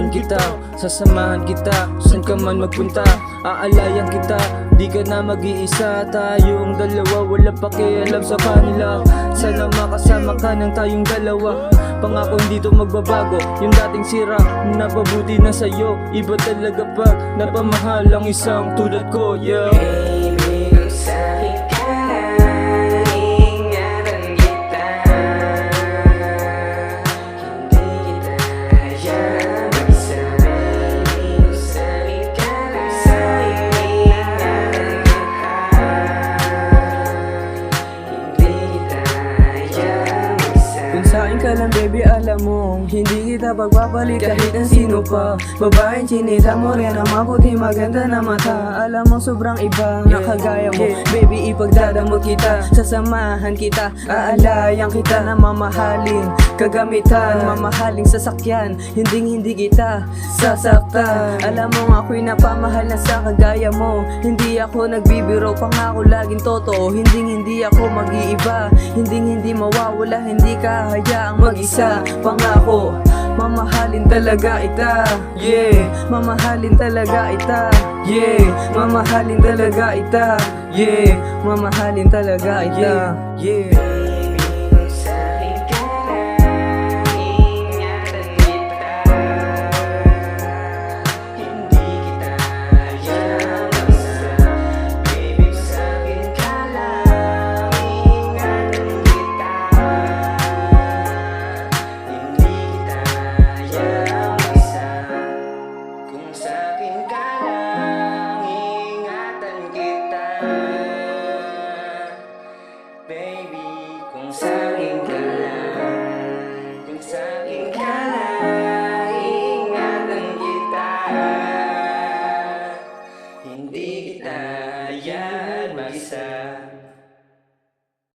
Ingatan kita, sasamahan kita, saan ka man magpunta. Aalayan kita, di ka na mag-iisa. Tayong dalawa, wala pakialam sa kanila. Sana makasama ka ng tayong dalawa. Pangako hindi to magbabago. Yung dating sira, napabuti na sa'yo. Iba talaga pag napamahal ang isang tulad ko, yeah. Baby, kung sa'kin ka lang, ingatan kita. Hindi kita hayaan mag-isa. Baby, kung sa'kin ka lang, ingatan kita. Hindi kita hayaan mag-isa. Kung sa'kin ka lang baby alam mo, hindi kita pagbabalik kahit ang sino pa. Babaeng chinita, morena, maputi, maganda na mata. Alam mo sobrang iba, nakagaya mo. Baby ipagdadamot kita, sasamahan kita. Aalayan kita na mamahalin kagamitan, mamahaling sasakyan. Hindi kita sasaktan. Alam mo ako'y napamahal na sa kagaya mo. Hindi ako nagbibiro, pangako laging totoo. Hindi ako mag-iiba, hindi mawawala. Hindi ka hayaang mag-isa, pangako mamahalin talaga ita, yeah. Mamahalin talaga ita, yeah. Mamahalin talaga ita, yeah. Mamahalin talaga ita, yeah.